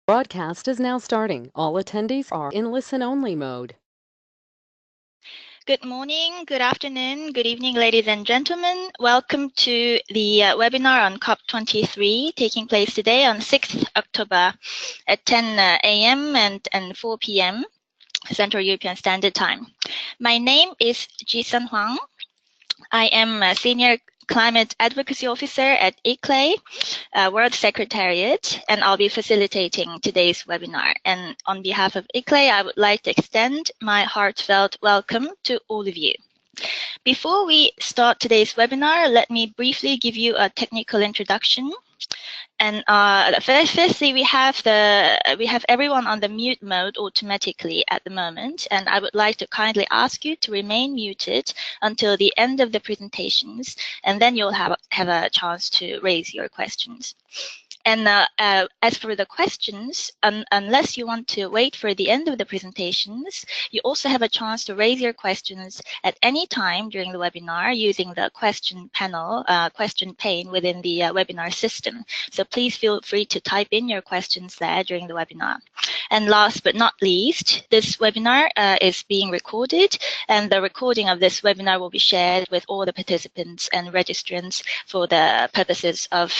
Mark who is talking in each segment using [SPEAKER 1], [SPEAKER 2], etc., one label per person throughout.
[SPEAKER 1] Broadcast is now starting. All attendees are in listen-only mode.
[SPEAKER 2] Good morning, good afternoon, good evening, ladies and gentlemen. Welcome to the webinar on COP23 taking place today on 6th October at 10 a.m. and 4 p.m. Central European Standard Time. My name is Jisun Hwang. I am a Senior Climate Advocacy Officer at ICLEI, World Secretariat, and I'll be facilitating today's webinar. And on behalf of ICLEI, I would like to extend my heartfelt welcome to all of you. Before we start today's webinar, let me briefly give you a technical introduction. And firstly, we have everyone on the mute mode automatically at the moment, and I would like to kindly ask you to remain muted until the end of the presentations, and then you'll have a chance to raise your questions. And as for the questions, unless you want to wait for the end of the presentations, you also have a chance to raise your questions at any time during the webinar using the question panel, question pane within the webinar system. So please feel free to type in your questions there during the webinar. And last but not least, this webinar is being recorded, and the recording of this webinar will be shared with all the participants and registrants for the purposes of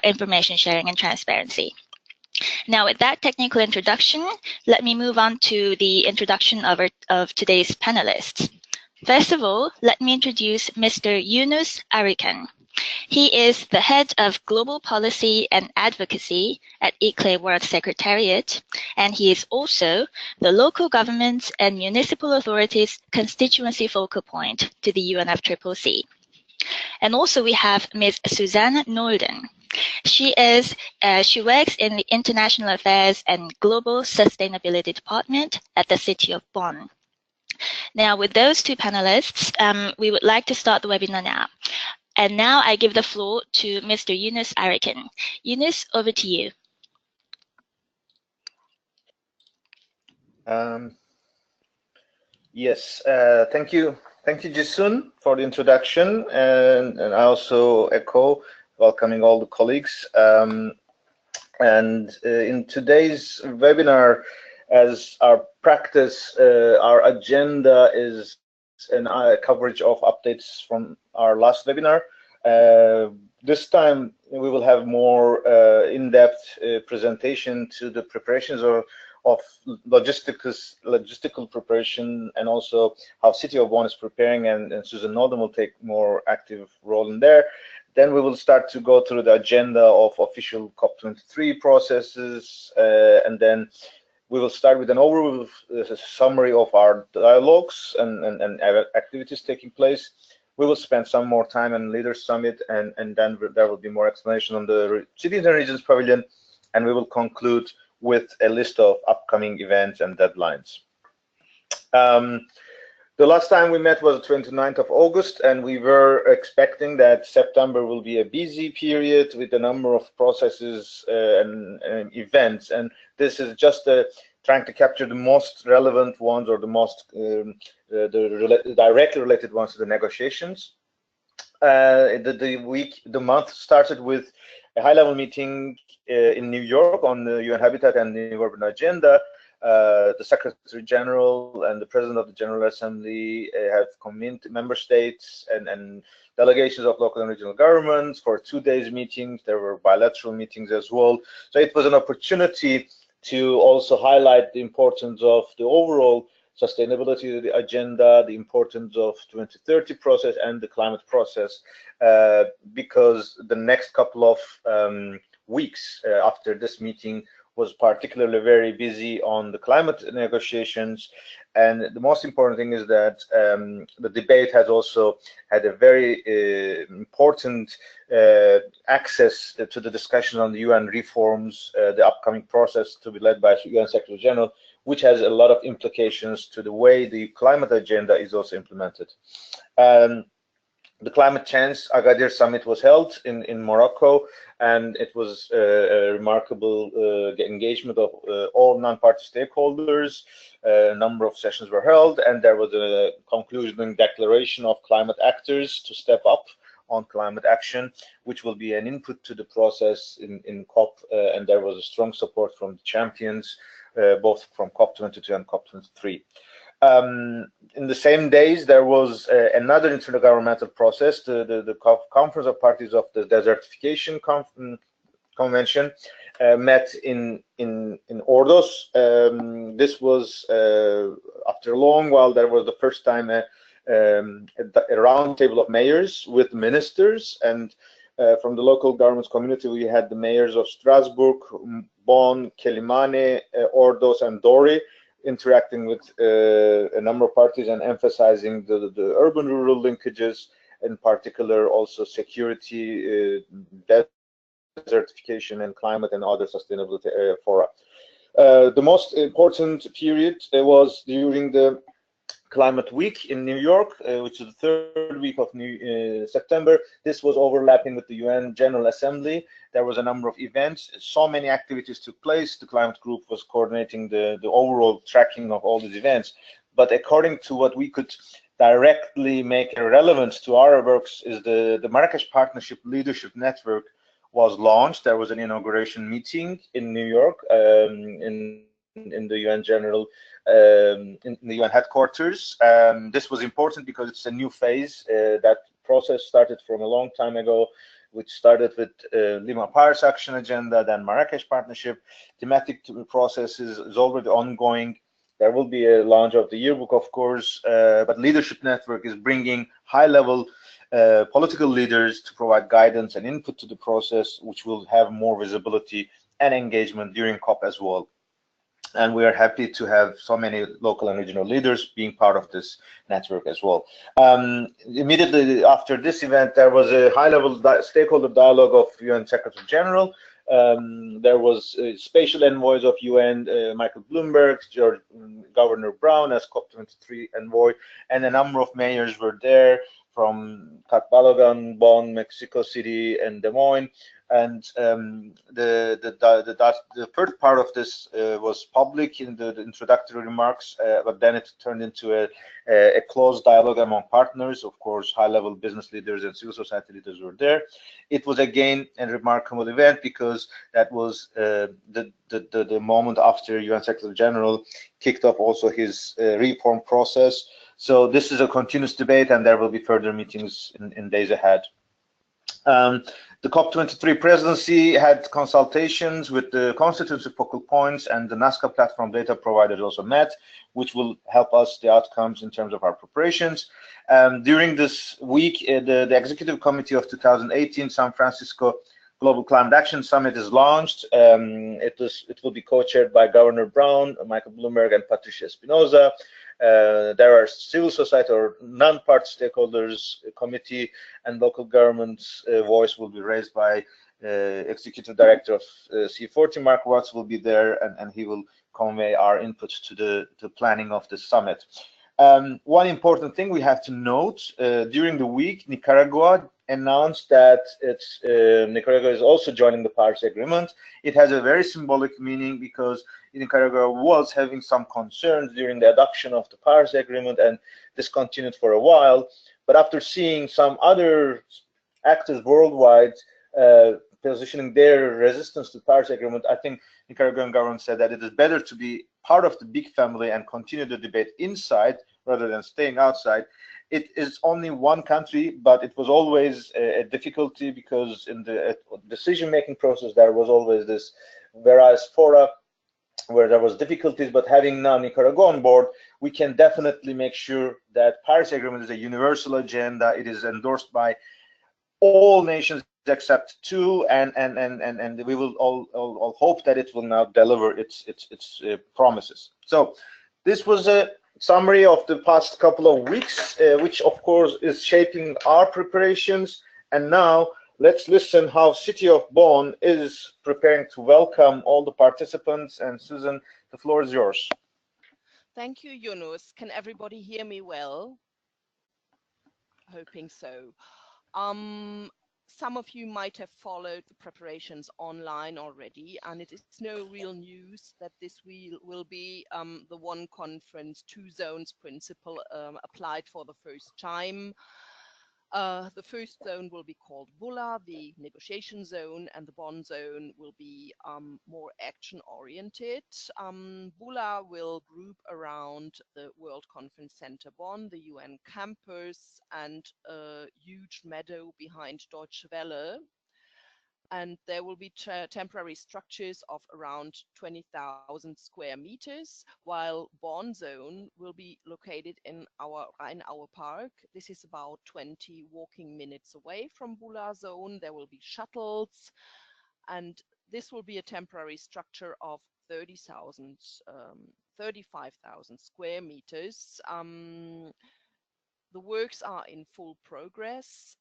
[SPEAKER 2] information sharing and transparency. Now, with that technical introduction, let me move on to the introduction of today's panelists. First of all, let me introduce Mr. Yunus Arikan. He is the head of Global Policy and Advocacy at ICLEI World Secretariat, and he is also the local governments and municipal authorities constituency focal point to the UNFCCC. And also we have Ms. Susanne Nolden. She works in the International Affairs and Global Sustainability Department at the city of Bonn. Now, with those two panelists, we would like to start the webinar now. And now I give the floor to Mr. Yunus Arikan. Yunus, over to you.
[SPEAKER 3] Yes, thank you. Thank you, Jisun, for the introduction. And I also echo welcoming all the colleagues. In today's webinar, as our practice, our agenda is a coverage of updates from our last webinar. This time we will have more in-depth presentation to the preparations of logistical preparation, and also how City of Bonn is preparing, and Susanne Nolden will take more active role in there. Then we will start to go through the agenda of official COP23 processes, and then we will start with an overview, a summary of our dialogues and activities taking place. We will spend some more time on Leaders Summit, and then there will be more explanation on the Cities and Regions Pavilion, and we will conclude with a list of upcoming events and deadlines. The last time we met was the 29th of August, and we were expecting that September will be a busy period with a number of processes and events. And this is just trying to capture the most relevant ones, or the most directly related ones to the negotiations. The month started with a high-level meeting in New York on the UN Habitat and the Urban Agenda. The Secretary General and the President of the General Assembly have convened member states and delegations of local and regional governments for 2 days meetings. There were bilateral meetings as well. So it was an opportunity to also highlight the importance of the overall sustainability of the agenda, the importance of 2030 process and the climate process, because the next couple of weeks after this meeting was particularly very busy on the climate negotiations. And the most important thing is that the debate has also had a very important access to the discussion on the UN reforms, the upcoming process to be led by UN Secretary General, which has a lot of implications to the way the climate agenda is also implemented. The Climate Change Agadir Summit was held in Morocco, and it was a remarkable engagement of all non-party stakeholders. A number of sessions were held, and there was a concluding declaration of climate actors to step up on climate action, which will be an input to the process in COP, and there was a strong support from the champions, both from COP22 and COP23. In the same days, there was another intergovernmental process, the Conference of Parties of the Desertification Convention, met in Ordos. This was after a long while. There was the first time a round table of mayors with ministers, and from the local governments community, we had the mayors of Strasbourg, Bonn, Quelimane, Ordos, and Dori, interacting with a number of parties and emphasizing the urban-rural linkages, in particular also security, desertification, and climate and other sustainability fora. The most important period was during the Climate Week in New York, which is the third week of September. This was overlapping with the UN General Assembly. There was a number of events. So many activities took place. The climate group was coordinating the overall tracking of all these events. But according to what we could directly make a relevance to our works is the Marrakesh Partnership Leadership Network was launched. There was an inauguration meeting in New York, in the UN General, in the UN headquarters. This was important because it's a new phase. That process started from a long time ago, which started with Lima Paris Action Agenda, then Marrakesh Partnership. Thematic process is already ongoing. There will be a launch of the yearbook, of course, but Leadership Network is bringing high-level political leaders to provide guidance and input to the process, which will have more visibility and engagement during COP as well. And we are happy to have so many local and regional leaders being part of this network as well. Immediately after this event, there was a high-level stakeholder dialogue of UN Secretary General. There was special envoys of UN, Michael Bloomberg, Governor Brown as COP23 envoy, and a number of mayors were there from Balogan, Bonn, Mexico City, and Des Moines. And the first part of this was public in the introductory remarks, but then it turned into a closed dialogue among partners. Of course, high-level business leaders and civil society leaders were there. It was again a remarkable event because that was the moment after UN Secretary General kicked off also his reform process. So this is a continuous debate, and there will be further meetings in days ahead. The COP23 presidency had consultations with the constituency focal points, and the Nazca platform data providers also met, which will help us the outcomes in terms of our preparations. During this week, the Executive Committee of 2018 San Francisco Global Climate Action Summit is launched. It will be co-chaired by Governor Brown, Michael Bloomberg, and Patricia Espinosa. There are civil society or non-party stakeholders committee, and local government's voice will be raised by Executive Director of C40, Mark Watts, will be there, and he will convey our inputs to the planning of the summit. One important thing we have to note, during the week, Nicaragua announced that Nicaragua is also joining the Paris Agreement. It has a very symbolic meaning because Nicaragua was having some concerns during the adoption of the Paris Agreement, and this continued for a while. But after seeing some other actors worldwide positioning their resistance to the Paris Agreement, I think Nicaraguan government said that it is better to be part of the big family and continue the debate inside rather than staying outside. It is only one country, but it was always a difficulty because in the decision-making process there was always this various fora where there was difficulties. But having now Nicaragua on board, we can definitely make sure that Paris Agreement is a universal agenda. It is endorsed by all nations except two, and we will all hope that it will now deliver its promises. So this was a summary of the past couple of weeks, which of course is shaping our preparations. And now let's listen how City of Bonn is preparing to welcome all the participants. And Susan, the floor is yours.
[SPEAKER 4] Thank you, Yunus. Can everybody hear me well? Hoping so. Some of you might have followed the preparations online already, and it is no real news that this will be the one conference, two zones principle applied for the first time. The first zone will be called Bulla, the negotiation zone, and the Bonn zone will be more action-oriented. Bulla will group around the World Conference Center Bonn, the UN campus, and a huge meadow behind Deutsche Welle. And there will be temporary structures of around 20,000 square meters, while Bonn zone will be located in our Rhein-Aue Park. This is about 20 walking minutes away from Bulla zone. There will be shuttles, and this will be a temporary structure of 35,000 square meters. The works are in full progress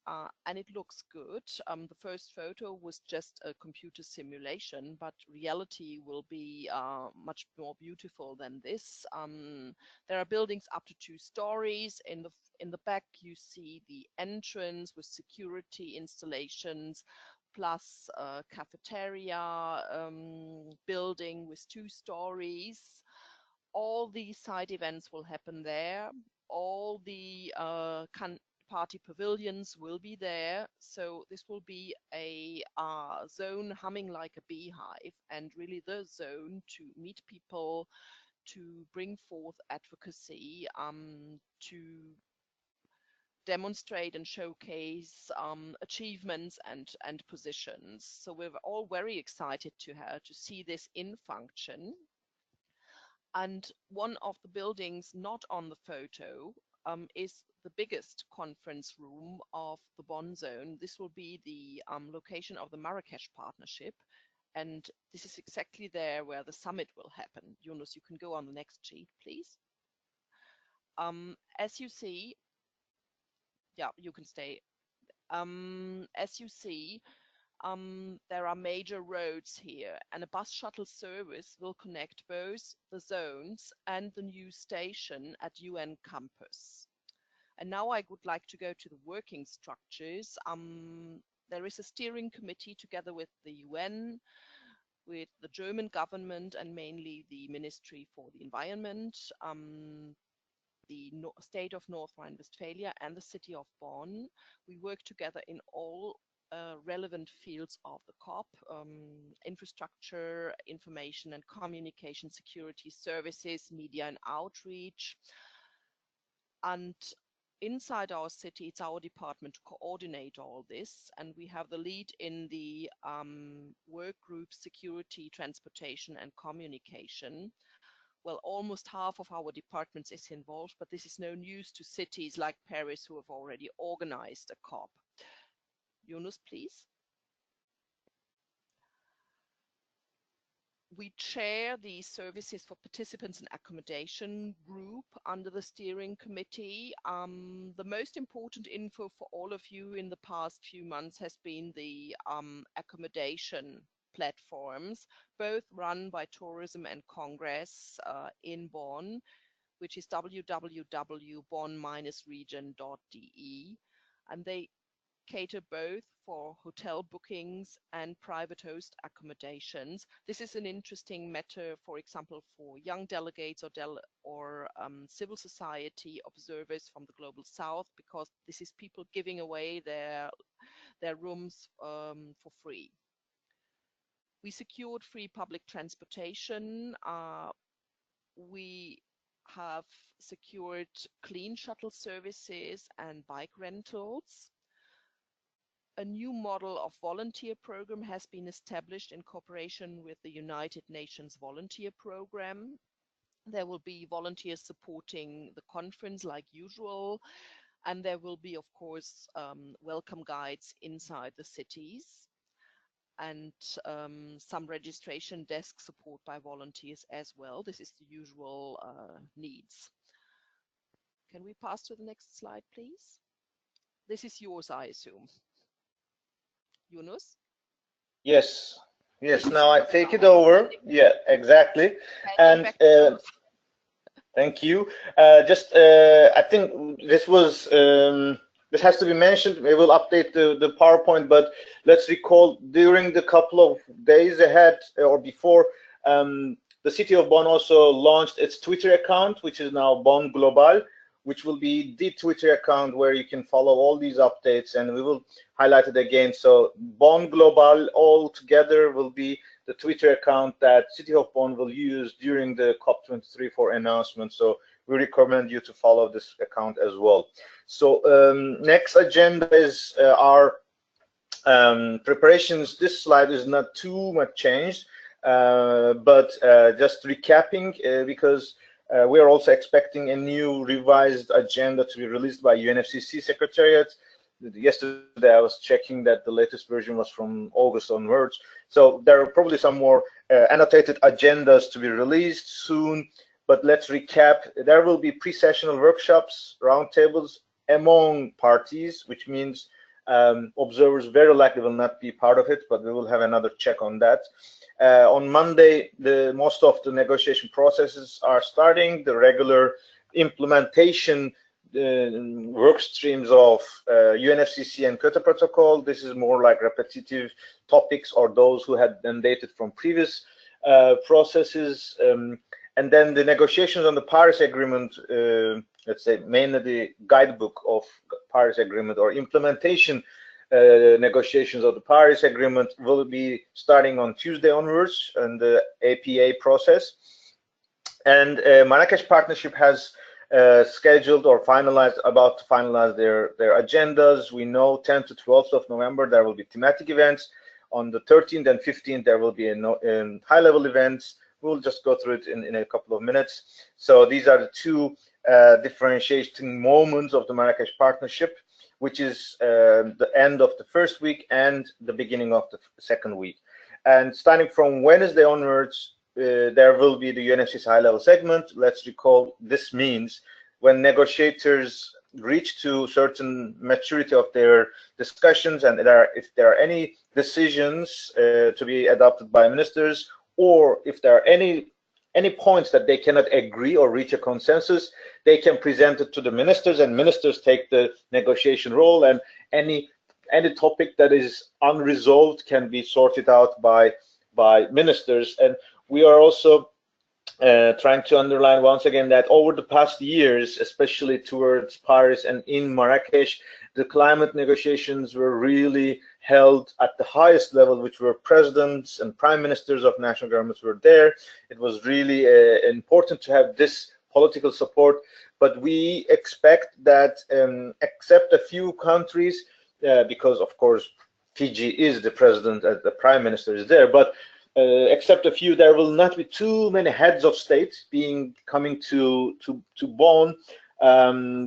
[SPEAKER 4] and it looks good. The first photo was just a computer simulation, but reality will be much more beautiful than this. There are buildings up to 2 stories. In the back, you see the entrance with security installations, plus a cafeteria building with 2 stories. All the side events will happen there. All the party pavilions will be there. So this will be a zone humming like a beehive, and really the zone to meet people, to bring forth advocacy, to demonstrate and showcase achievements and positions. So we're all very excited to see this in function. And one of the buildings not on the photo is the biggest conference room of the Bonn zone. This will be the location of the Marrakesh Partnership. And this is exactly there where the summit will happen. Yunus, you can go on the next sheet, please. As you see, yeah, you can stay. As you see, there are major roads here, and a bus shuttle service will connect both the zones and the new station at UN campus. And now I would like to go to the working structures. There is a steering committee together with the UN, with the German government, and mainly the Ministry for the Environment, the state of North Rhine-Westphalia, and the city of Bonn. We work together in all relevant fields of the COP, infrastructure, information and communication, security services, media and outreach. And inside our city, it's our department to coordinate all this. And we have the lead in the work group security, transportation and communication. Well, almost half of our departments is involved, but this is no news to cities like Paris who have already organized a COP. Yunus, please. We chair the services for participants and accommodation group under the steering committee. The most important info for all of you in the past few months has been the accommodation platforms, both run by Tourism and Congress in Bonn, which is www.bonn-region.de, and they cater both for hotel bookings and private host accommodations. This is an interesting matter, for example, for young delegates or civil society observers from the Global South, because this is people giving away their rooms for free. We secured free public transportation. We have secured clean shuttle services and bike rentals. A new model of volunteer program has been established in cooperation with the United Nations Volunteer Program. There will be volunteers supporting the conference like usual, and there will be, of course, welcome guides inside the cities, and some registration desk support by volunteers as well. This is the usual needs. Can we pass to the next slide, please? This is yours, I assume. Yunus?
[SPEAKER 3] Yes, yes, now I take it over. Yeah, exactly. And thank you. I think this was, this has to be mentioned. We will update the PowerPoint, but let's recall during the couple of days ahead or before, the city of Bonn also launched its Twitter account, which is now Bonn Global, which will be the Twitter account where you can follow all these updates, and we will highlight it again. So Bonn Global all together will be the Twitter account that City of Bonn will use during the COP23 for announcement. So we recommend you to follow this account as well. So next agenda is our preparations. This slide is not too much changed, but just recapping, because we are also expecting a new revised agenda to be released by UNFCCC Secretariat. Yesterday I was checking that the latest version was from August onwards. So there are probably some more annotated agendas to be released soon, but let's recap. There will be pre-sessional workshops, roundtables among parties, which means observers very likely will not be part of it, but we will have another check on that. On Monday, most of the negotiation processes are starting. The regular implementation work streams of UNFCCC and Kyoto Protocol. This is more like repetitive topics or those who had been dated from previous processes. And then the negotiations on the Paris Agreement, let's say mainly the guidebook of Paris Agreement or implementation negotiations of the Paris Agreement will be starting on Tuesday onwards and the APA process. And Marrakesh Partnership has scheduled or about to finalize their agendas. We know 10th to 12th of November there will be thematic events. On the 13th and 15th there will be high-level events. We'll just go through it in a couple of minutes. So these are the two differentiating moments of the Marrakesh Partnership, which is the end of the first week and the beginning of the second week. And starting from Wednesday onwards, there will be the UNFCCC high-level segment. Let's recall, this means when negotiators reach to certain maturity of their discussions, and if there are any decisions to be adopted by ministers, or if there are any points that they cannot agree or reach a consensus, they can present it to the ministers, and ministers take the negotiation role, and any topic that is unresolved can be sorted out by ministers. And we are also trying to underline once again that over the past years, especially towards Paris and in Marrakesh, the climate negotiations were really held at the highest level, which were presidents and prime ministers of national governments were there. It was really important to have this political support, but we expect that except a few countries, because of course Fiji is the president and the prime minister is there, but except a few, there will not be too many heads of state coming to Bonn.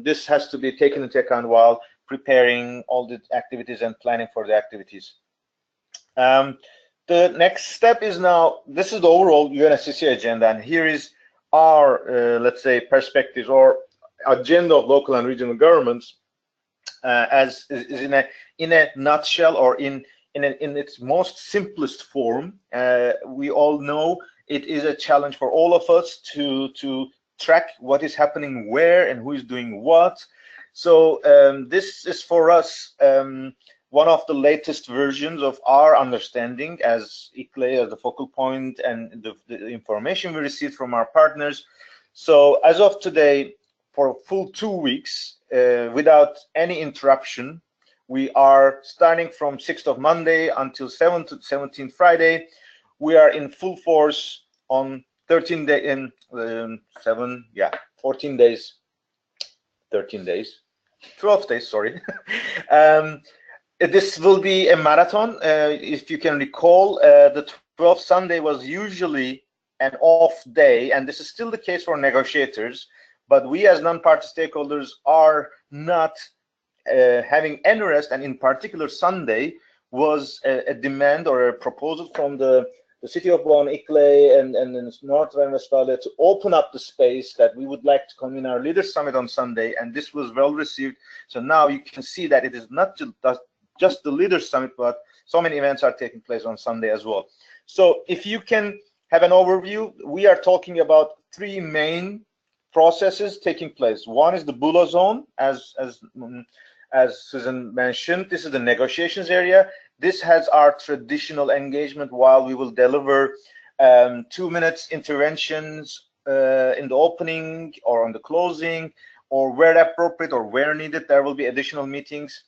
[SPEAKER 3] This has to be taken into account while preparing all the activities and planning for the activities. The next step is now, this is the overall UNFCCC agenda, and here is our, let's say, perspectives or agenda of local and regional governments, as is in a nutshell, or in its most simplest form. We all know it is a challenge for all of us to track what is happening where and who is doing what. So this is for us one of the latest versions of our understanding as ICLE, as the focal point, and the information we received from our partners. So as of today, for a full 2 weeks, without any interruption, we are starting from 6th of Monday until 17th Friday. We are in full force on 13 days, 14 days, 13 days, 12 days, sorry. This will be a marathon. If you can recall, the 12th Sunday was usually an off day, and this is still the case for negotiators, but we as non-party stakeholders are not having any rest, and in particular Sunday was a demand or a proposal from the city of Bonn, ICLE, and North Rhine-Westphalia to open up the space that we would like to convene our Leaders Summit on Sunday, and this was well received. So now you can see that it is not just the Leaders Summit, but so many events are taking place on Sunday as well. So if you can have an overview, we are talking about 3 main processes taking place. One is the Bula zone, as Susanne mentioned. This is the negotiations area. This has our traditional engagement, while we will deliver 2 minutes interventions in the opening or on the closing, or where appropriate or where needed, there will be additional meetings.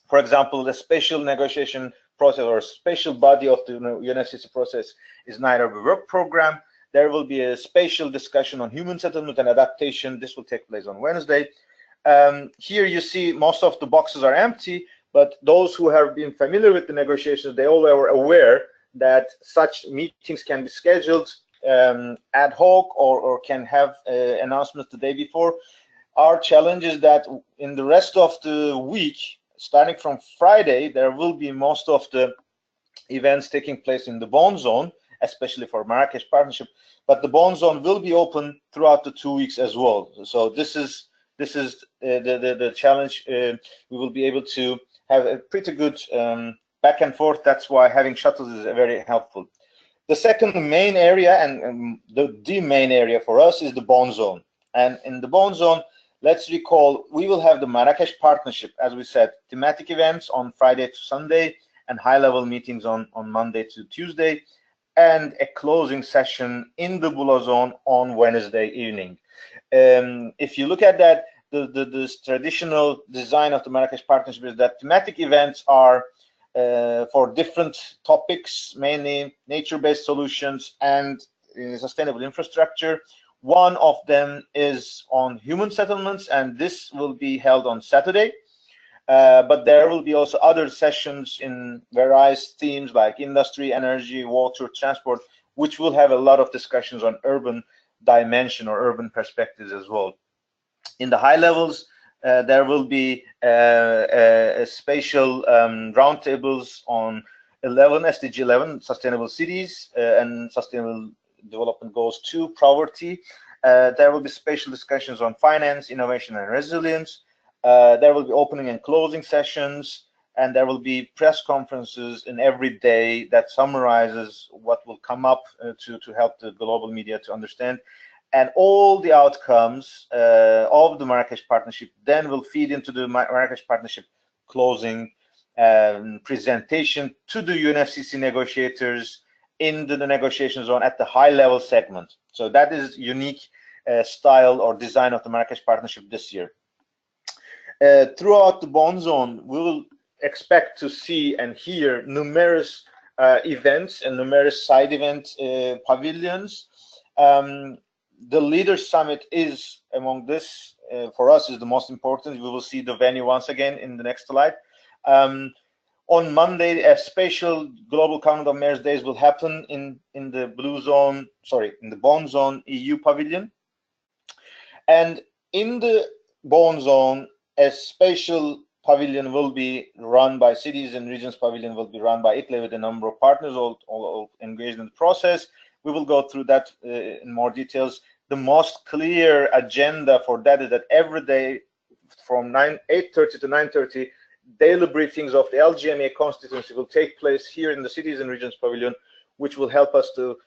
[SPEAKER 3] For example, the special negotiation process or special body of the UNFCCC process is Nairobi work program. There will be a special discussion on human settlement and adaptation. This will take place on Wednesday. Here you see most of the boxes are empty, but those who have been familiar with the negotiations, they all are aware that such meetings can be scheduled ad hoc or can have announcements the day before. Our challenge is that in the rest of the week, starting from Friday, there will be most of the events taking place in the Bonn zone, especially for Marrakesh Partnership, but the Bonn zone will be open throughout the 2 weeks as well. So this is the challenge. We will be able to have a pretty good back and forth. That's why having shuttles is very helpful. The second main area and the main area for us is the Bonn zone. And in the Bonn zone, let's recall, we will have the Marrakesh Partnership, as we said, thematic events on Friday to Sunday and high-level meetings on Monday to Tuesday, and a closing session in the Bula zone on Wednesday evening. If you look at that, the traditional design of the Marrakesh Partnership is that thematic events are for different topics, mainly nature-based solutions and sustainable infrastructure. One of them is on human settlements, and this will be held on Saturday. But there will be also other sessions in various themes like industry, energy, water, transport, which will have a lot of discussions on urban dimension or urban perspectives as well. In the high levels, there will be a spatial roundtables on 11 SDG 11 sustainable cities and sustainable development goals 2 poverty. There will be special discussions on finance, innovation, and resilience. There will be opening and closing sessions, and there will be press conferences in every day that summarizes what will come up to help the global media to understand. And all the outcomes of the Marrakesh Partnership then will feed into the Marrakesh Partnership closing presentation to the UNFCCC negotiators in the negotiation zone at the high level segment. So that is unique style or design of the Marrakesh Partnership this year. Throughout the Bonn zone, we will expect to see and hear numerous events and numerous side event pavilions. The Leaders Summit is among this, for us, is the most important. We will see the venue once again in the next slide. On Monday, a special Global Council of Mayors Days will happen in the in the Bonn zone EU pavilion. And in the Bonn zone, a special pavilion will be run by Cities and Regions pavilion will be run by Italy with a number of partners all engaged in the process. We will go through that in more details. The most clear agenda for that is that every day from 8:30 to 9:30, daily briefings of the LGMA constituency will take place here in the Cities and Regions Pavilion, which will help us to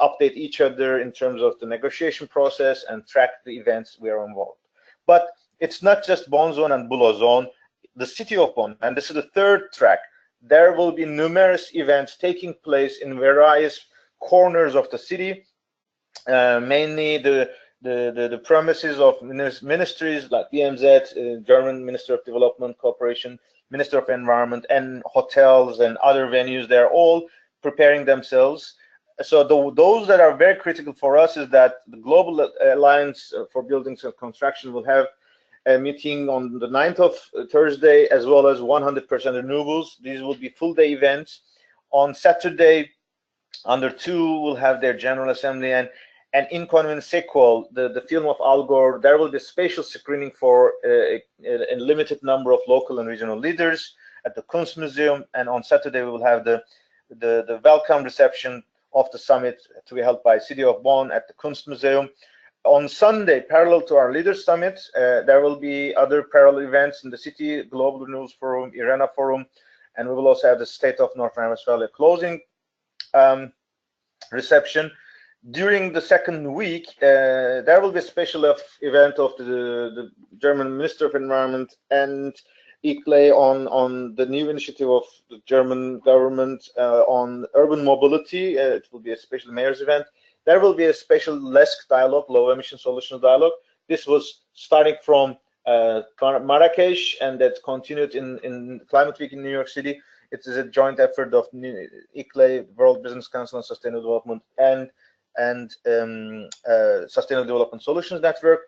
[SPEAKER 3] update each other in terms of the negotiation process and track the events we are involved. But it's not just Bonn zone and Bula zone. The city of Bonn, and this is the third track, there will be numerous events taking place in various corners of the city, mainly the premises of ministries like BMZ, German Minister of Development Cooperation, Minister of Environment, and hotels and other venues. They're all preparing themselves. So those that are very critical for us is that the Global Alliance for Buildings and Construction will have a meeting on the 9th of Thursday, as well as 100% renewables. These will be full-day events. On Saturday, Under 2 will have their General Assembly, and in sequel, the film of Al Gore, there will be a special screening for a limited number of local and regional leaders at the Kunstmuseum. And on Saturday, we will have the welcome reception of the summit to be held by City of Bonn at the Kunstmuseum. On Sunday, parallel to our Leaders Summit, there will be other parallel events in the city, Global Renewals Forum, IRENA Forum, and we will also have the State of North Rhine-Westphalia closing reception. During the second week, there will be a special event of the German Minister of Environment and ICLE on the new initiative of the German government on urban mobility. It will be a special mayor's event. There will be a special LESC dialogue, low emission solutions dialogue, This was starting from Marrakesh, and that continued in Climate Week in New York City. It is a joint effort of ICLE, World Business Council on Sustainable Development, and Sustainable Development Solutions Network.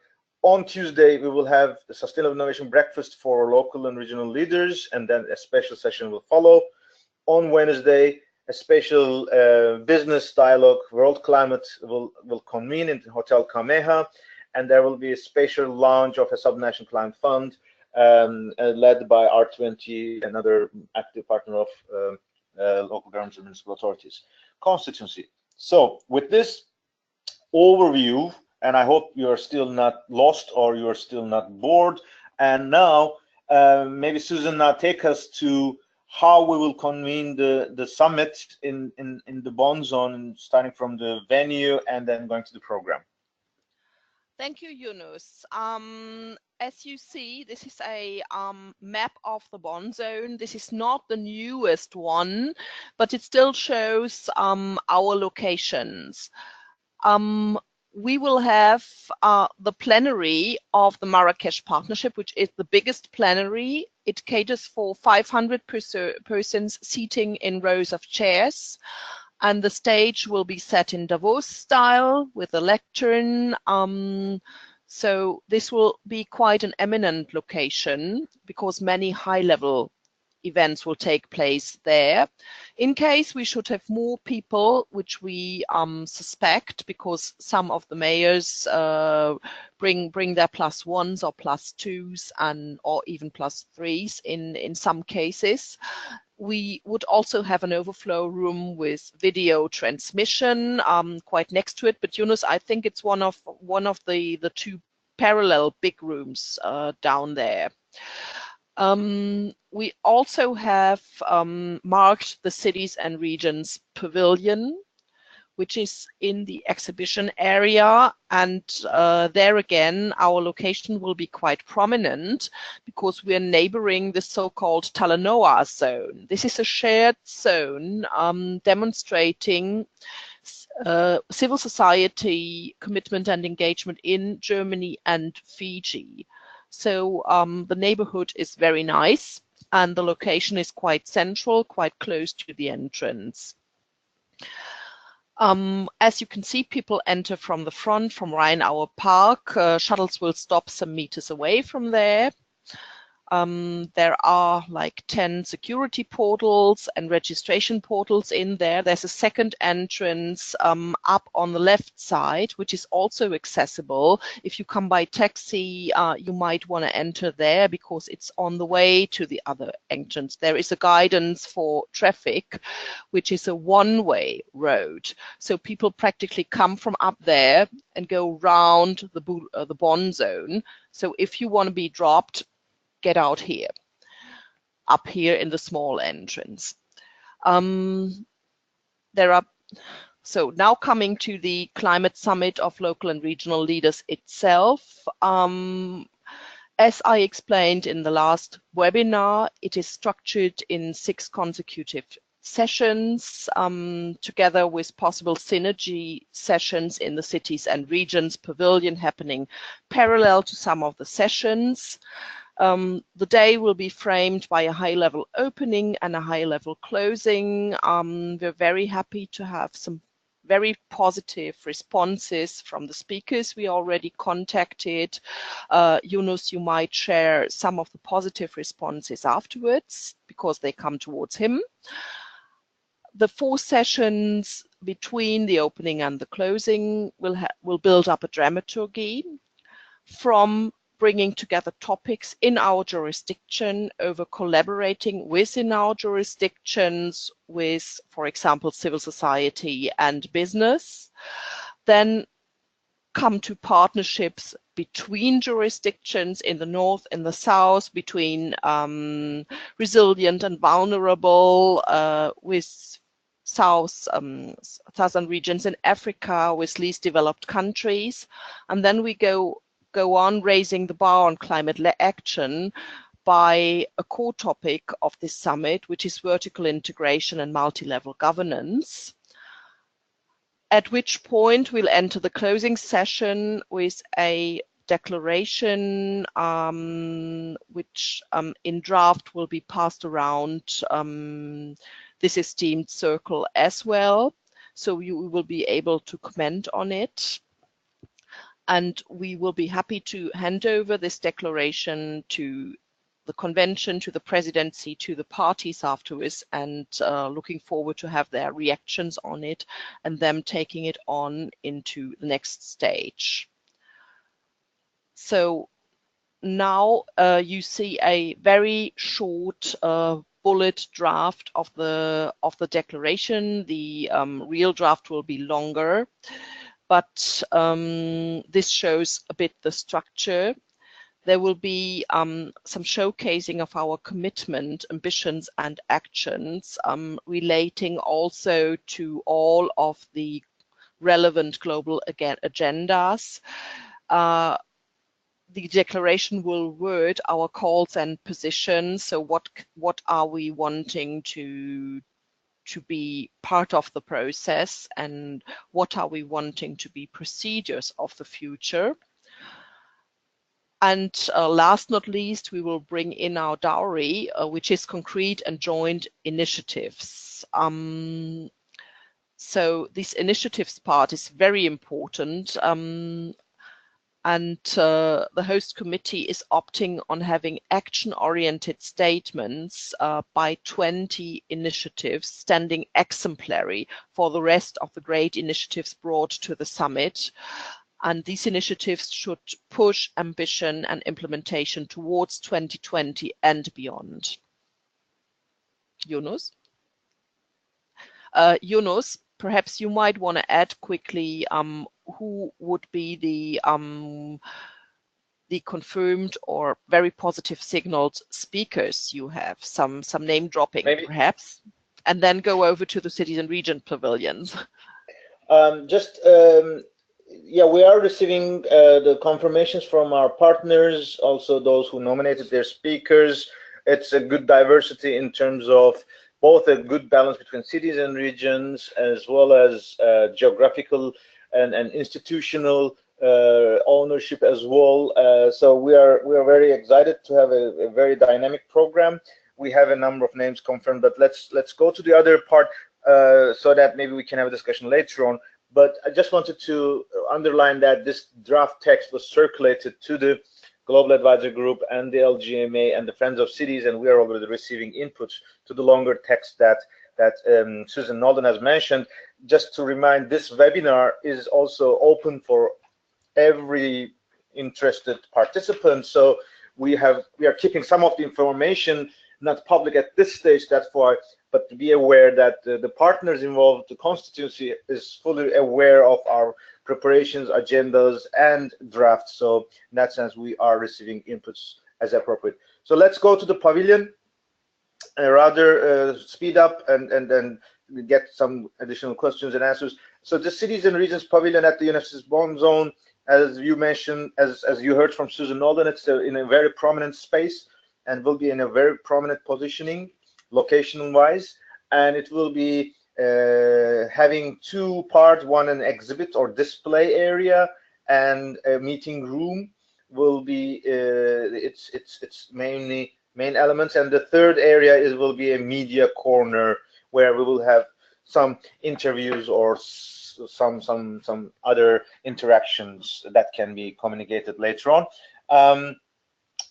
[SPEAKER 3] On Tuesday, we will have the Sustainable Innovation Breakfast for local and regional leaders, and then a special session will follow. On Wednesday, a special business dialogue, World Climate, will convene in Hotel Kameha, and there will be a special launch of a subnational climate fund led by R20, another active partner of local governments and municipal authorities. Constituency. So with this overview, and I hope you are still not lost or you are still not bored, and now maybe Susanne now take us to how we will convene the summit in the Bonn zone, starting from the venue and then going to the program.
[SPEAKER 4] Thank you, Yunus. As you see, this is a map of the Bonn zone. This is not the newest one, but it still shows our locations. We will have the plenary of the Marrakesh Partnership, which is the biggest plenary. It caters for 500 persons seating in rows of chairs. And the stage will be set in Davos style with a lectern. So this will be quite an eminent location because many high-level events will take place there. In case we should have more people, which we suspect, because some of the mayors bring their +1s or +2s or even +3s in some cases. We would also have an overflow room with video transmission quite next to it. But Yunus, I think it's one of the two parallel big rooms down there. We also have marked the cities and regions pavilion, which is in the exhibition area. And there again, our location will be quite prominent because we are neighboring the so-called Talanoa zone. This is a shared zone demonstrating civil society commitment and engagement in Germany and Fiji. So the neighborhood is very nice and the location is quite central, quite close to the entrance. As you can see, people enter from the front, from Rheinauer Park. Shuttles will stop some meters away from there. There are like 10 security portals and registration portals in there. There's a second entrance up on the left side, which is also accessible. If you come by taxi, you might want to enter there because it's on the way to the other entrance. There is a guidance for traffic, which is a one-way road. So people practically come from up there and go round the Bonn zone. So if you want to be dropped, get out here, up here in the small entrance. So now coming to the climate summit of local and regional leaders itself. As I explained in the last webinar, it is structured in 6 consecutive sessions, together with possible synergy sessions in the cities and regions pavilion happening parallel to some of the sessions. The day will be framed by a high-level opening and a high-level closing. We're very happy to have some very positive responses from the speakers we already contacted. Yunus, you might share some of the positive responses afterwards because they come towards him. The 4 sessions between the opening and the closing will build up a dramaturgy from bringing together topics in our jurisdiction over collaborating within our jurisdictions with, for example, civil society and business. Then come to partnerships between jurisdictions in the north and the south, between resilient and vulnerable, with southern regions in Africa, with least developed countries. And then we go on raising the bar on climate action by a core topic of this summit, which is vertical integration and multi-level governance. At which point we'll enter the closing session with a declaration, which in draft will be passed around this esteemed circle as well. So you will be able to comment on it. And we will be happy to hand over this declaration to the convention, to the presidency, to the parties afterwards, and looking forward to have their reactions on it and them taking it on into the next stage. So now you see a very short bullet draft of the declaration. The real draft will be longer, but this shows a bit the structure. There will be some showcasing of our commitment, ambitions, and actions relating also to all of the relevant global agendas. The declaration will word our calls and positions. So what are we wanting to be part of the process, and what are we wanting to be procedures of the future? And last not least, we will bring in our dowry, which is concrete and joint initiatives. So this initiatives part is very important. And the host committee is opting on having action-oriented statements by 20 initiatives, standing exemplary for the rest of the great initiatives brought to the summit. And these initiatives should push ambition and implementation towards 2020 and beyond. Yunus? Yunus, perhaps you might want to add quickly who would be the confirmed or very positive signaled speakers you have, some name dropping perhaps, and then go over to the cities and region pavilions.
[SPEAKER 3] Yeah, we are receiving the confirmations from our partners, also those who nominated their speakers. It's a good diversity in terms of both a good balance between cities and regions, as well as geographical and institutional ownership as well. So we are very excited to have a very dynamic program. We have a number of names confirmed, but let's go to the other part so that maybe we can have a discussion later on. But I just wanted to underline that this draft text was circulated to the Global Advisory Group and the LGMA and the Friends of Cities, and we are already receiving inputs to the longer text that Susanne Nolden has mentioned. Just to remind, this webinar is also open for every interested participant. So we are keeping some of the information not public at this stage, that's why, but to be aware that the partners involved, the constituency is fully aware of our preparations, agendas, and drafts. So in that sense, we are receiving inputs as appropriate. So let's go to the pavilion, rather speed up and then get some additional questions and answers. So the cities and regions pavilion at the UNEF's Bonn zone, as you mentioned, as you heard from Susanne Nolden, it's in a very prominent space and will be in a very prominent positioning location-wise, and it will be having two parts, one an exhibit or display area and a meeting room will be its main elements, and the third area will be a media corner where we will have some interviews or some other interactions that can be communicated later on.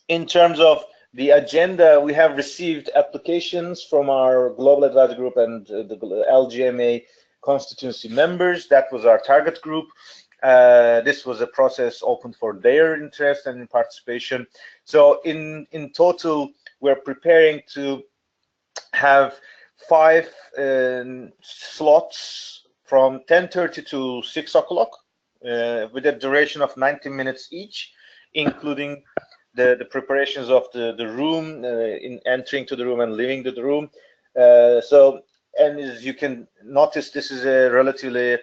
[SPEAKER 3] In terms of the agenda, we have received applications from our Global Advisory Group and the LGMA constituency members. That was our target group. This was a process open for their interest and participation. So in total, we're preparing to have 5 slots from 10:30 to 6 o'clock with a duration of 90 minutes each, including the preparations of the room, in entering to the room and leaving the room. So, and as you can notice, this is a relatively,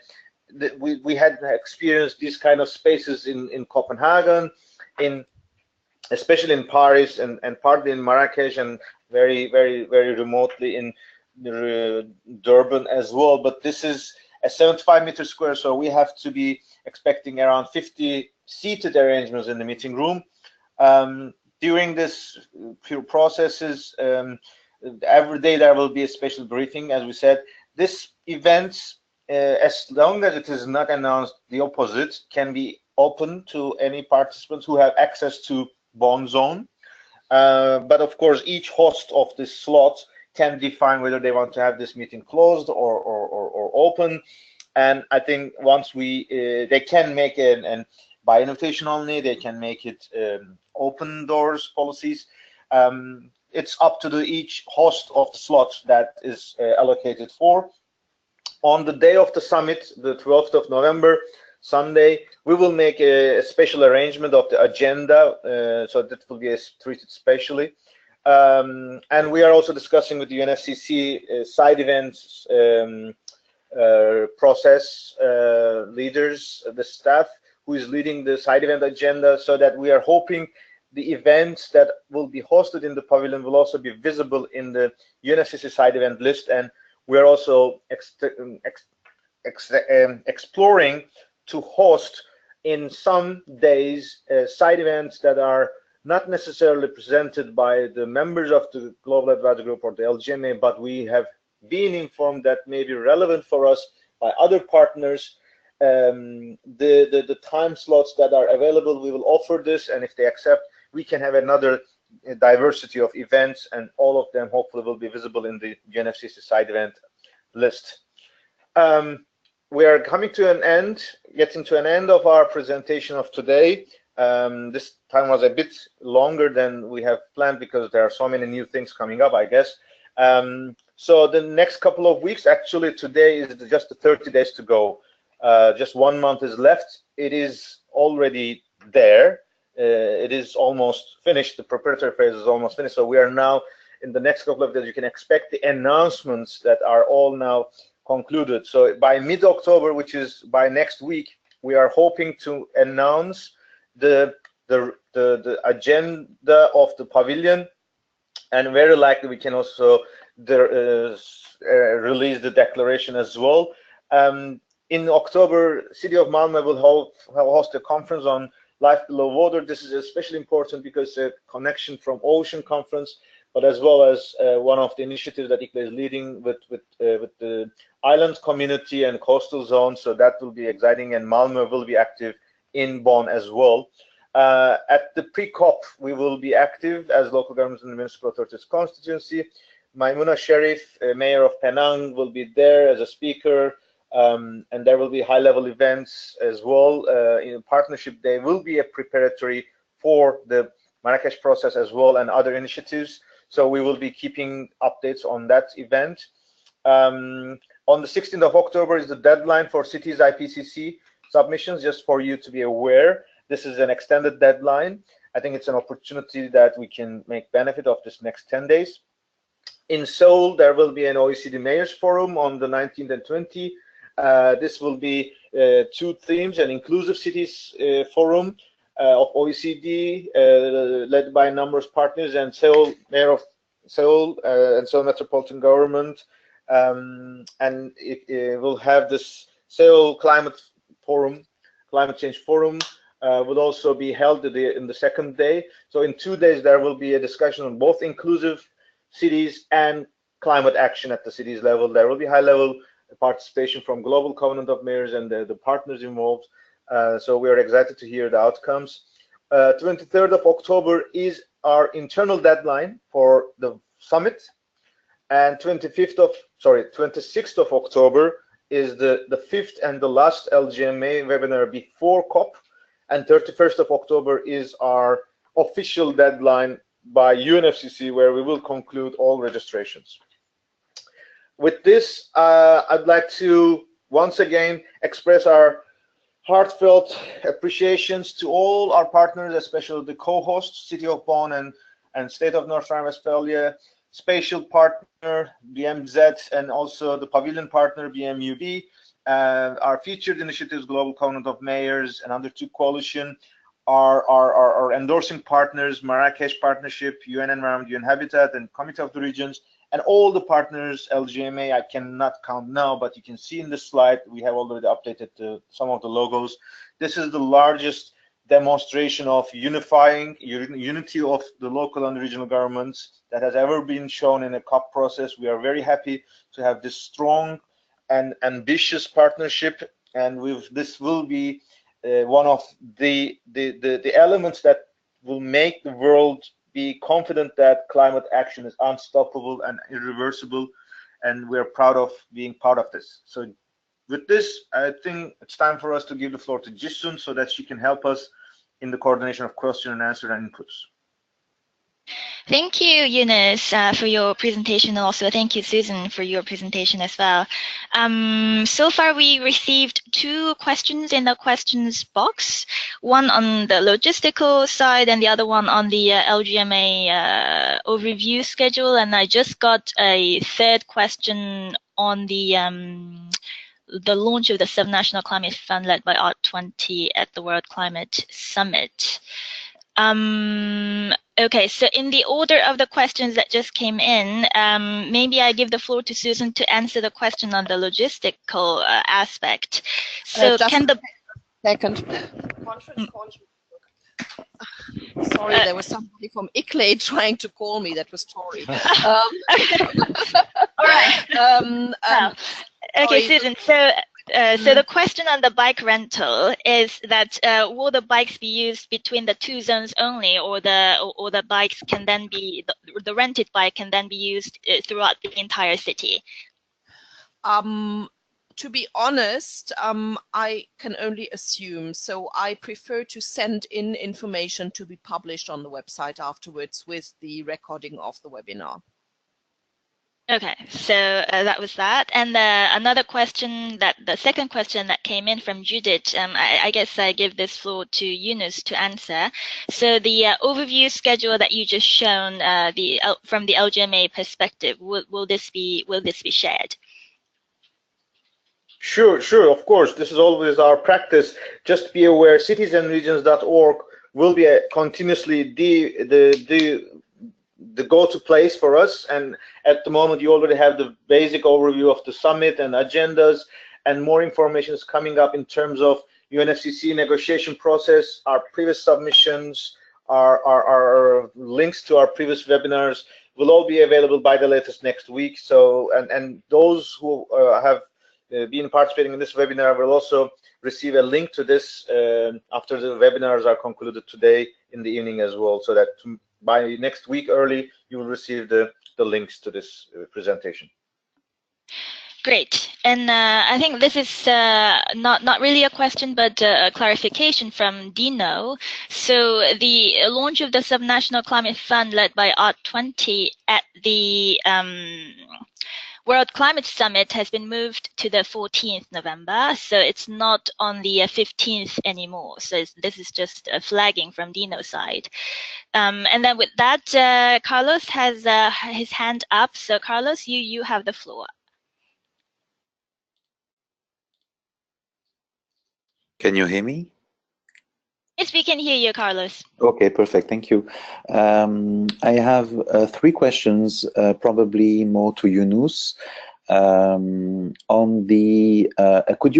[SPEAKER 3] we had experienced these kind of spaces in Copenhagen, especially in Paris and partly in Marrakesh, and very remotely in Durban as well. But this is a 75 meters square, so we have to be expecting around 50 seated arrangements in the meeting room. During this processes, every day there will be a special briefing. As we said, this event, as long as it is not announced the opposite, can be open to any participants who have access to Bonn zone. But of course, each host of this slot can define whether they want to have this meeting closed or open. And I think once they can make an by invitation only, they can make it open doors policies. It's up to each host of the slot that is allocated for. On the day of the summit, the 12th of November, Sunday, we will make a special arrangement of the agenda, so that will be treated specially. And we are also discussing with the UNFCCC side events process leaders, the staff who is leading the side event agenda, so that we are hoping the events that will be hosted in the pavilion will also be visible in the UNFCCC side event list. And we are also exploring to host in some days side events that are not necessarily presented by the members of the Global Advisory Group or the LGMA, but we have been informed that may be relevant for us by other partners. The time slots that are available, we will offer this, and if they accept, we can have another diversity of events, and all of them hopefully will be visible in the UNFCCC side event list. We are coming to an end, getting to an end of our presentation of today. This time was a bit longer than we have planned because there are so many new things coming up, I guess. So the next couple of weeks, actually today is just the 30 days to go. Just 1 month is left. It is already there. It is almost finished. The preparatory phase is almost finished. So we are now in the next couple of days. You can expect the announcements that are all now concluded. So by mid-October, which is by next week, we are hoping to announce the agenda of the pavilion, and very likely we can also release the declaration as well. In October, City of Malmö will host a conference on life below water. This is especially important because it's a connection from Ocean Conference, but as well as one of the initiatives that ICLE is leading with the island community and coastal zone. So that will be exciting, and Malmö will be active in Bonn as well. At the pre-COP, we will be active as local governments and municipal authorities constituency. Maimuna Sharif, Mayor of Penang, will be there as a speaker. And there will be high-level events as well. In partnership day will be a preparatory for the Marrakesh process as well, and other initiatives. So we will be keeping updates on that event. On the 16th of October is the deadline for cities IPCC submissions, just for you to be aware. This is an extended deadline. I think it's an opportunity that we can make benefit of this next 10 days. In Seoul, there will be an OECD Mayors Forum on the 19th and 20th. This will be two themes: an inclusive cities forum of OECD, led by numerous partners, and Seoul, Mayor of Seoul, and Seoul Metropolitan Government. And it will have this Seoul Climate Change Forum, will also be held in the second day. So in 2 days, there will be a discussion on both inclusive cities and climate action at the cities level. There will be high-level participation from Global Covenant of Mayors and the partners involved. So we are excited to hear the outcomes. 23rd of October is our internal deadline for the summit, and 26th of October is the fifth and the last LGMA webinar before COP, and 31st of October is our official deadline by UNFCCC, where we will conclude all registrations. With this, I'd like to once again express our heartfelt appreciations to all our partners, especially the co-hosts, City of Bonn and State of North Rhine-Westphalia, spatial partner, BMZ, and also the pavilion partner, BMUB, our featured initiatives, Global Covenant of Mayors and Under 2 Coalition, our endorsing partners, Marrakesh Partnership, UN Environment, UN Habitat, and Committee of the Regions, and all the partners, LGMA, I cannot count now, but you can see in this slide, we have already updated some of the logos. This is the largest demonstration of unity of the local and regional governments that has ever been shown in a COP process. We are very happy to have this strong and ambitious partnership, and this will be one of the elements that will make the world be confident that climate action is unstoppable and irreversible, and we're proud of being part of this. So with this, I think it's time for us to give the floor to Jisun so that she can help us in the coordination of question and answer and inputs.
[SPEAKER 2] Thank you, Yunus, for your presentation, and also thank you, Susan, for your presentation as well. So far, we received 2 questions in the questions box, one on the logistical side and the other one on the LGMA overview schedule. And I just got a 3rd question on the launch of the Subnational Climate Fund led by ART20 at the World Climate Summit. Okay, so in the order of the questions that just came in, maybe I give the floor to Susan to answer the question on the logistical aspect. So can the
[SPEAKER 4] second. Sorry, there was somebody from ICLAID trying to call me. That was Tori.
[SPEAKER 2] All right. Okay, Susan. So the question on the bike rental is that will the bikes be used between the 2 zones only, or the bikes can then be the rented bike can then be used throughout the entire city?
[SPEAKER 4] To be honest, I can only assume. So I prefer to send in information to be published on the website afterwards with the recording of the webinar.
[SPEAKER 2] Okay, so that was that. And another question, the second question that came in from Judith, I guess I give this floor to Yunus to answer. So the overview schedule that you just shown, from the LGMA perspective, will this be shared?
[SPEAKER 3] Sure, of course. This is always our practice. Just be aware, citiesandregions.org will be continuously the go-to place for us, and at the moment you already have the basic overview of the summit and agendas, and more information is coming up in terms of UNFCCC negotiation process, our previous submissions, our links to our previous webinars will all be available by the latest next week. So and those who have been participating in this webinar will also receive a link to this after the webinars are concluded today in the evening as well, so that by next week early, you will receive the links to this presentation.
[SPEAKER 2] Great. And I think this is not really a question, but a clarification from Dino. So the launch of the Subnational Climate Fund led by ART20 at the World Climate Summit has been moved to the 14th November, so it's not on the 15th anymore. So this is just a flagging from Dino's side. And then with that, Carlos has his hand up. So Carlos, you have the floor.
[SPEAKER 5] Can you hear me?
[SPEAKER 2] Yes, we can hear you, Carlos.
[SPEAKER 5] Okay, perfect. Thank you. I have 3 questions, probably more to Yunus. On the, do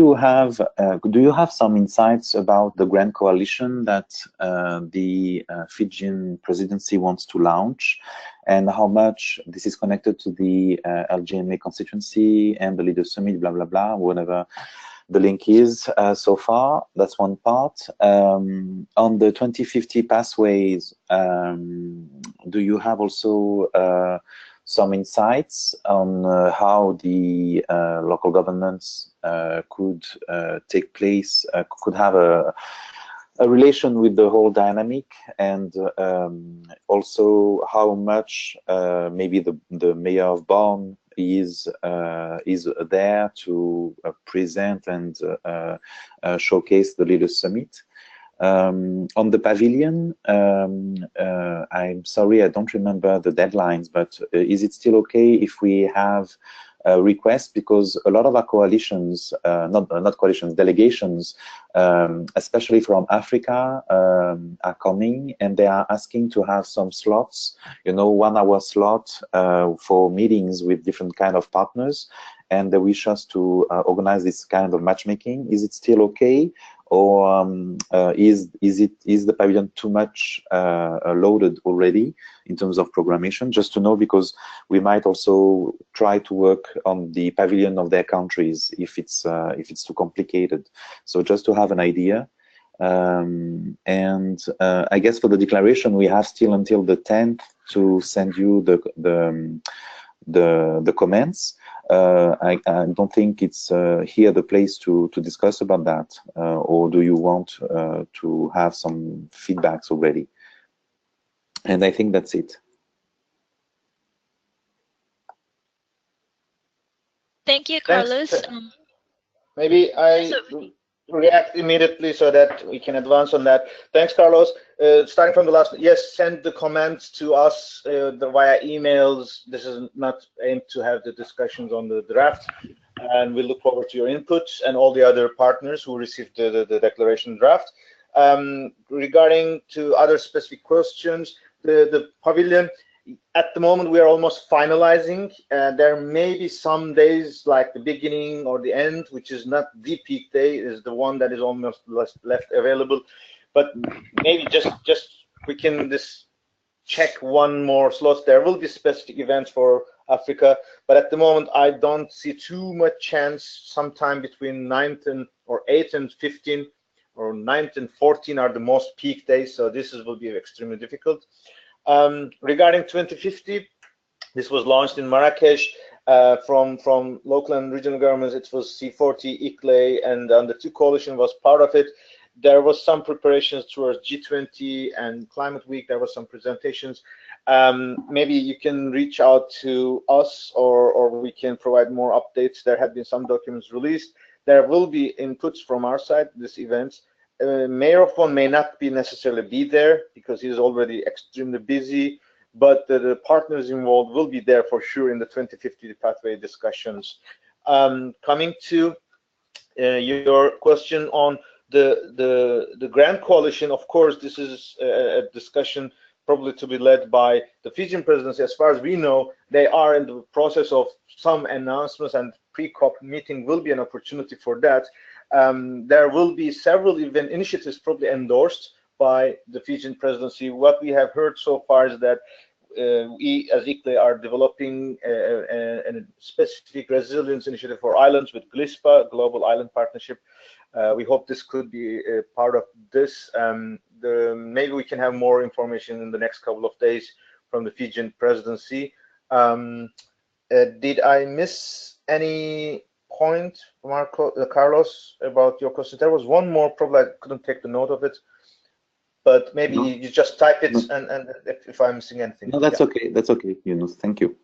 [SPEAKER 5] you have some insights about the Grand Coalition that the Fijian presidency wants to launch, and how much this is connected to the LGMA constituency and the Leaders Summit, blah, blah, blah, whatever the link is so far? That's one part. On the 2050 pathways, do you have also some insights on how the local governments could take place, could have a relation with the whole dynamic, and also how much maybe the mayor of Bonn is there to present and showcase the Leaders Summit. On the Pavilion, I'm sorry, I don't remember the deadlines, but is it still okay if we have request, because a lot of our coalitions, not coalitions, delegations, especially from Africa, are coming, and they are asking to have some slots, you know, 1 hour slot for meetings with different kind of partners, and they wish us to organize this kind of matchmaking. Is it still okay, or is the pavilion too much loaded already in terms of programmation? Just to know, because we might also try to work on the pavilion of their countries if it's too complicated. So just to have an idea. And I guess for the declaration, we have still until the 10th to send you the comments. I don't think it's here the place to discuss about that, or do you want to have some feedbacks already? And I think that's it.
[SPEAKER 2] Thank you, Carlos.
[SPEAKER 3] Maybe I react immediately so that we can advance on that. Thanks, Carlos. Starting from the last, yes, send the comments to us via emails. This is not aimed to have the discussions on the draft, and we look forward to your inputs and all the other partners who received the declaration draft. Regarding to other specific questions, the pavilion, at the moment we are almost finalizing. There may be some days like the beginning or the end, which is not the peak day, is the one that is almost left available. But maybe just we can just check one more slot. There will be specific events for Africa, but at the moment I don't see too much chance. Sometime between 9th or 8th and 15th, or 9th and 14th are the most peak days, so this will be extremely difficult. Regarding 2050, this was launched in Marrakesh from local and regional governments. It was C40, ICLE, and the 2 coalition was part of it. There was some preparations towards G20 and Climate Week. There were some presentations. Maybe you can reach out to us, or we can provide more updates. There have been some documents released. There will be inputs from our side, this event. Mayor of Bonn may not be necessarily be there because he is already extremely busy, but the partners involved will be there for sure in the 2050 pathway discussions. Coming to your question on the Grand Coalition, of course, this is a discussion probably to be led by the Fijian presidency. As far as we know, they are in the process of some announcements, and pre-COP meeting will be an opportunity for that. There will be several event initiatives probably endorsed by the Fijian presidency. What we have heard so far is that we as ICLE are developing a specific resilience initiative for islands with GLISPA, Global Island Partnership. We hope this could be a part of this. Maybe we can have more information in the next couple of days from the Fijian presidency. Did I miss any point, Marco, Carlos, about your question? There was one more, probably I couldn't take the note of it, but maybe you just type it, and if I'm missing anything.
[SPEAKER 5] No, that's okay. That's okay, Yunus. Thank you.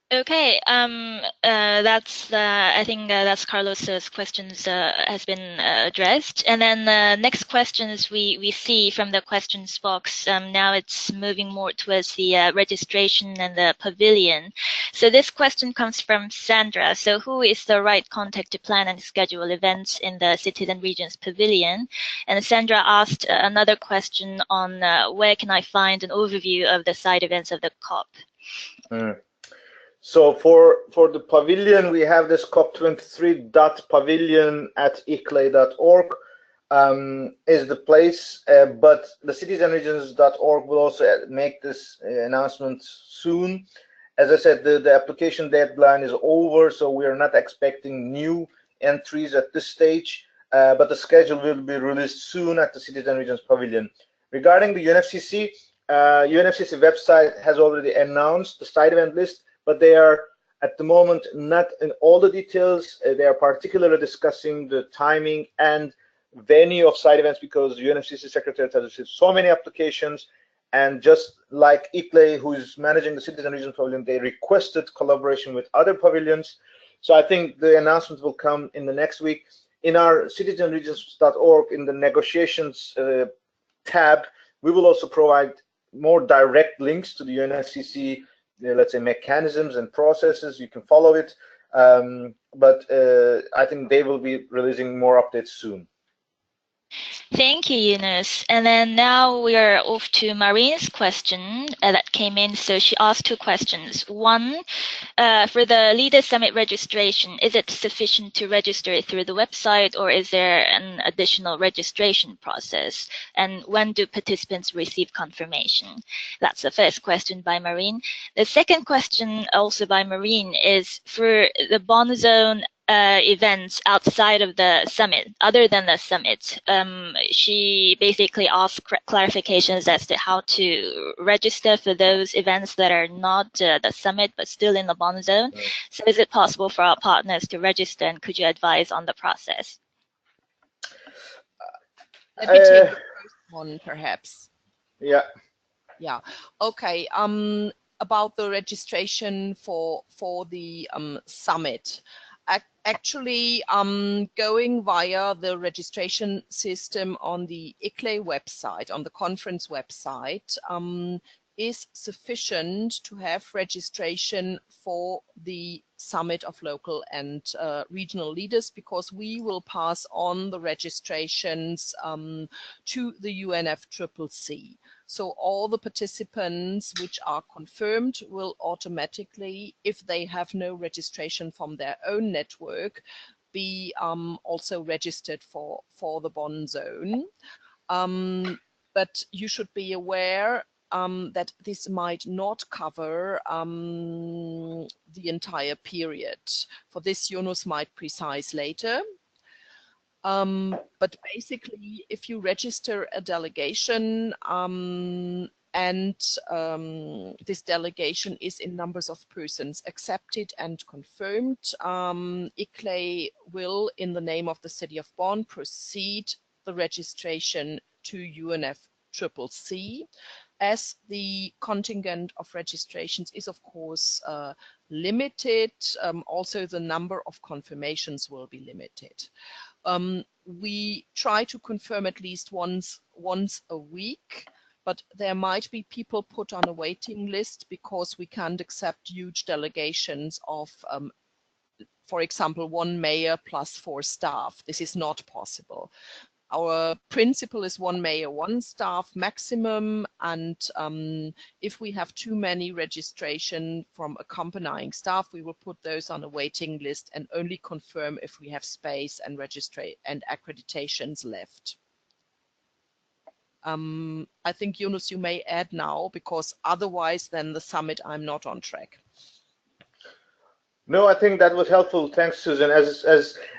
[SPEAKER 2] Okay, I think that's Carlos's questions has been addressed. And then the next questions we see from the questions box, now it's moving more towards the registration and the pavilion. So this question comes from Sandra. So who is the right contact to plan and schedule events in the Cities and Regions Pavilion? And Sandra asked another question on where can I find an overview of the side events of the COP?
[SPEAKER 3] So for the pavilion, we have this COP23.pavilion@icle.org is the place, but the citiesandregions.org will also make this announcement soon. As I said, the application deadline is over, so we are not expecting new entries at this stage, but the schedule will be released soon at the Cities and Regions Pavilion. Regarding the UNFCCC, UNFCCC website has already announced the side event list, but they are at the moment not in all the details. They are particularly discussing the timing and venue of side events because UNFCCC Secretariat has received so many applications, and just like ICLE, who is managing the Cities and Regions Pavilion, they requested collaboration with other pavilions. So I think the announcement will come in the next week. In our citiesandregions.org, in the negotiations tab, we will also provide more direct links to the UNFCCC let's say, mechanisms and processes. You can follow it, but I think they will be releasing more updates soon.
[SPEAKER 2] Thank you, Yunus. And then now we are off to Marine's question that came in. So she asked two questions. One, for the Leaders Summit registration, is it sufficient to register it through the website, or is there an additional registration process? And when do participants receive confirmation? That's the first question by Marine. The second question, also by Marine, is for the Bonn zone events outside of the summit, other than the summit. She basically asked clarifications as to how to register for those events that are not the summit but still in the Bonn zone. Right. So is it possible for our partners to register, and could you advise on the process?
[SPEAKER 4] Let me take the first one, perhaps.
[SPEAKER 3] Yeah.
[SPEAKER 4] Yeah. Okay. About the registration for the summit. Actually, going via the registration system on the ICLE website, on the conference website, is sufficient to have registration for the Summit of Local and Regional Leaders, because we will pass on the registrations to the UNFCCC. So all the participants which are confirmed will automatically, if they have no registration from their own network, be also registered for the Bonn zone. But you should be aware that this might not cover the entire period. For this, Yunus might precise later. But basically, if you register a delegation and this delegation is in numbers of persons accepted and confirmed, ICLE will, in the name of the city of Bonn, proceed the registration to UNFCCC, as the contingent of registrations is, of course, limited. Also, the number of confirmations will be limited. We try to confirm at least once a week, but there might be people put on a waiting list because we can't accept huge delegations of, for example, 1 mayor plus 4 staff. This is not possible. Our principle is 1 mayor, 1 staff maximum, and if we have too many registration from accompanying staff, we will put those on a waiting list and only confirm if we have space and accreditations left. I think, Yunus, you may add now, because otherwise then the summit, I'm not on track.
[SPEAKER 3] No, I think that was helpful. Thanks, Susan. As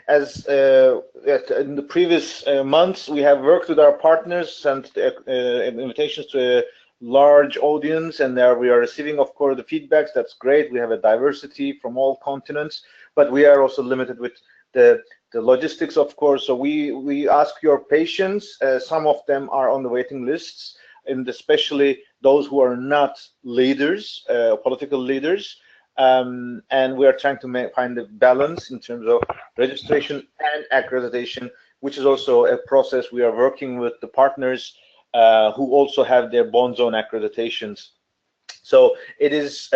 [SPEAKER 3] in the previous months, we have worked with our partners, sent invitations to a large audience, and there we are receiving, of course, the feedbacks. That's great. We have a diversity from all continents, but we are also limited with the logistics, of course. So we ask your patience. Some of them are on the waiting lists, and especially those who are not leaders, political leaders. And we are trying to find a balance in terms of registration and accreditation, which is also a process we are working with the partners who also have their Bonn zone accreditations. So it is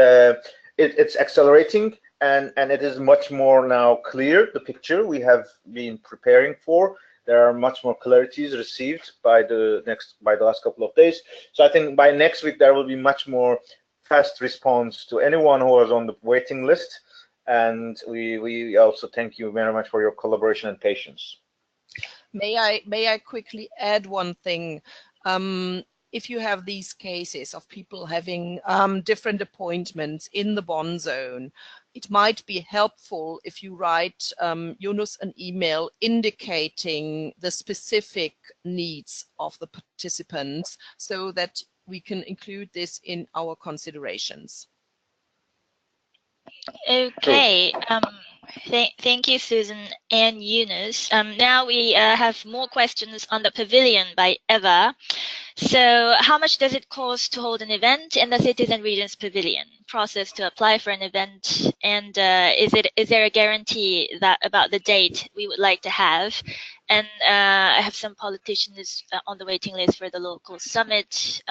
[SPEAKER 3] it's accelerating, and it is much more now clear, the picture we have been preparing for. There are much more clarities received by the last couple of days. So I think by next week there will be much more fast response to anyone who was on the waiting list, and we also thank you very much for your collaboration and patience.
[SPEAKER 4] May I quickly add one thing? If you have these cases of people having different appointments in the Bonn zone, it might be helpful if you write Yunus an email indicating the specific needs of the participants, so that we can include this in our considerations.
[SPEAKER 2] Okay. Thank you, Susan and Yunus. Now we have more questions on the Pavilion by Eva. So how much does it cost to hold an event in the Cities and Regions Pavilion? Process to apply for an event, and is there a guarantee about the date we would like to have? And I have some politicians on the waiting list for the local summit.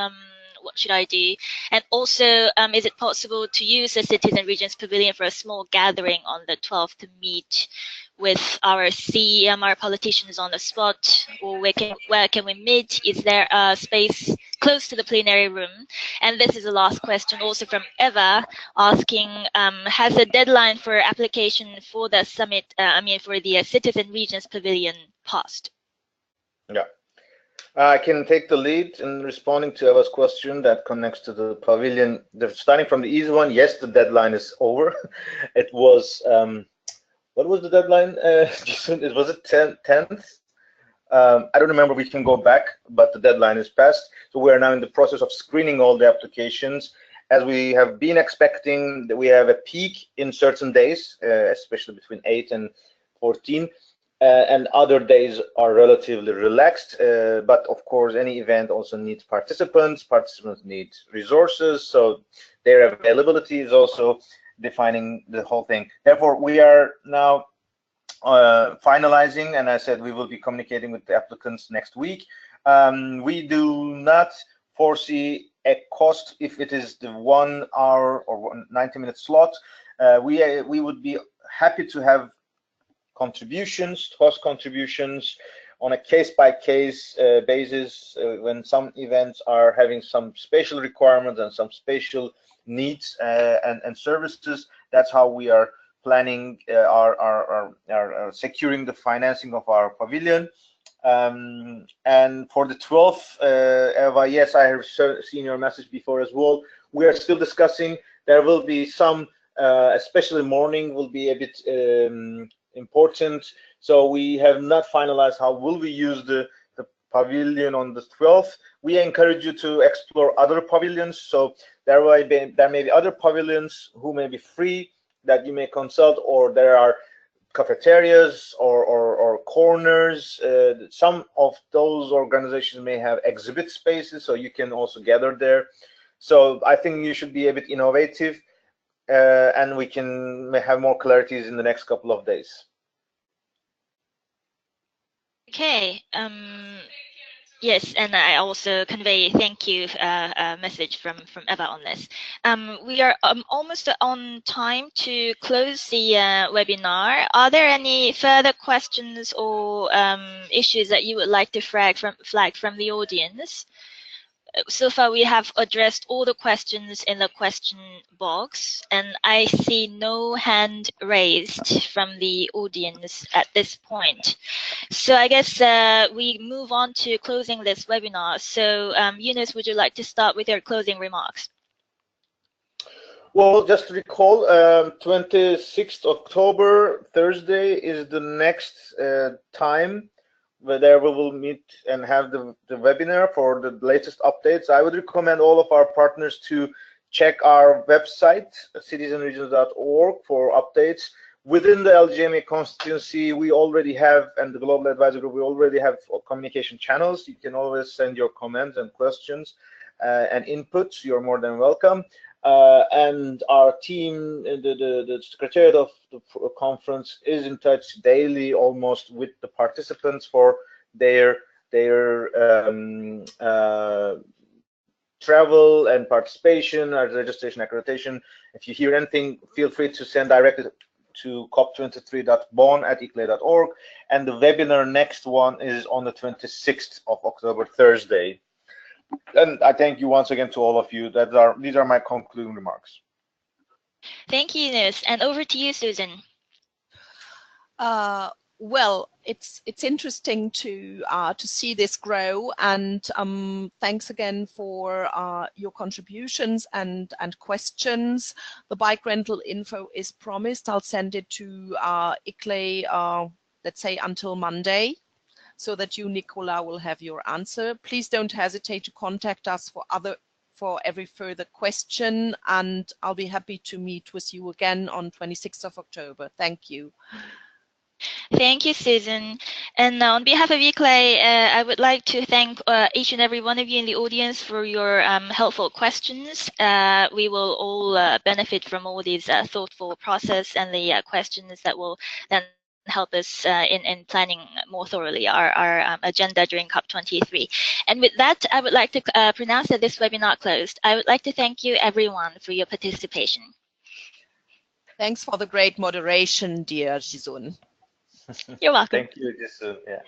[SPEAKER 2] what should I do? And also, is it possible to use the Cities and Regions Pavilion for a small gathering on the 12th to meet with our CEMR politicians on the spot, or where can we meet? Is there a space close to the plenary room? And this is the last question also from Eva, asking, has the deadline for application for the summit, for the Cities and Regions Pavilion passed?
[SPEAKER 3] Yeah. I can take the lead in responding to Eva's question that connects to the pavilion. Starting from the easy one, yes, the deadline is over. It was, what was the deadline? It was it 10th? I don't remember, we can go back, but the deadline is passed. So we are now in the process of screening all the applications. As we have been expecting, that we have a peak in certain days, especially between 8 and 14. And other days are relatively relaxed, but of course any event also needs participants need resources, so their availability is also defining the whole thing. Therefore we are now finalizing, and I said we will be communicating with the applicants next week. We do not foresee a cost if it is the 1 hour or 90-minute slot. We would be happy to have cost contributions on a case-by-case basis when some events are having some spatial requirements and some spatial needs and services. That's how we are planning our securing the financing of our pavilion. And for the 12th, Eva, yes, I have seen your message before as well. We are still discussing. There will be some, especially morning will be a bit important, so we have not finalized how will we use the pavilion on the 12th. We encourage you to explore other pavilions, so there may be other pavilions who may be free that you may consult, or there are cafeterias or corners. Some of those organizations may have exhibit spaces, so you can also gather there. So I think you should be a bit innovative, and we can have more clarities in the next couple of days.
[SPEAKER 2] Okay. Yes, and I also convey thank you message from Eva on this. We are almost on time to close the webinar. Are there any further questions or issues that you would like to flag from the audience? So far, we have addressed all the questions in the question box, and I see no hand raised from the audience at this point. So I guess we move on to closing this webinar. So Yunus, would you like to start with your closing remarks?
[SPEAKER 3] Well, just to recall, 26th October, Thursday, is the next time where we will meet and have the webinar for the latest updates. I would recommend all of our partners to check our website, citiesandregions.org, for updates. Within the LGMA constituency, we already have, and the Global Advisory Group, we already have communication channels. You can always send your comments and questions and inputs. You're more than welcome. And our team, the Secretariat of the conference, is in touch daily almost with the participants for their travel and participation, registration, accreditation. If you hear anything, feel free to send directly to cop23.bonn@iclay.org. And the webinar next one is on the 26th of October, Thursday. And I thank you once again to all of you. These are my concluding remarks.
[SPEAKER 2] Thank you, Yunus. And over to you, Susan.
[SPEAKER 4] Well, it's interesting to see this grow, and thanks again for your contributions and questions. The bike rental info is promised. I'll send it to ICLAY, let's say until Monday, so that you, Nicola, will have your answer. Please don't hesitate to contact us for every further question, and I'll be happy to meet with you again on 26th of October. Thank you.
[SPEAKER 2] Thank you, Susan. And on behalf of ICLAY, I would like to thank each and every one of you in the audience for your helpful questions. We will all benefit from all these thoughtful process and the questions that will then help us in planning more thoroughly our agenda during COP23. And with that, I would like to pronounce that this webinar closed. I would like to thank you everyone for your participation.
[SPEAKER 4] Thanks for the great moderation, dear Jisun.
[SPEAKER 2] You're welcome.
[SPEAKER 3] Thank you, Jisun. Yeah.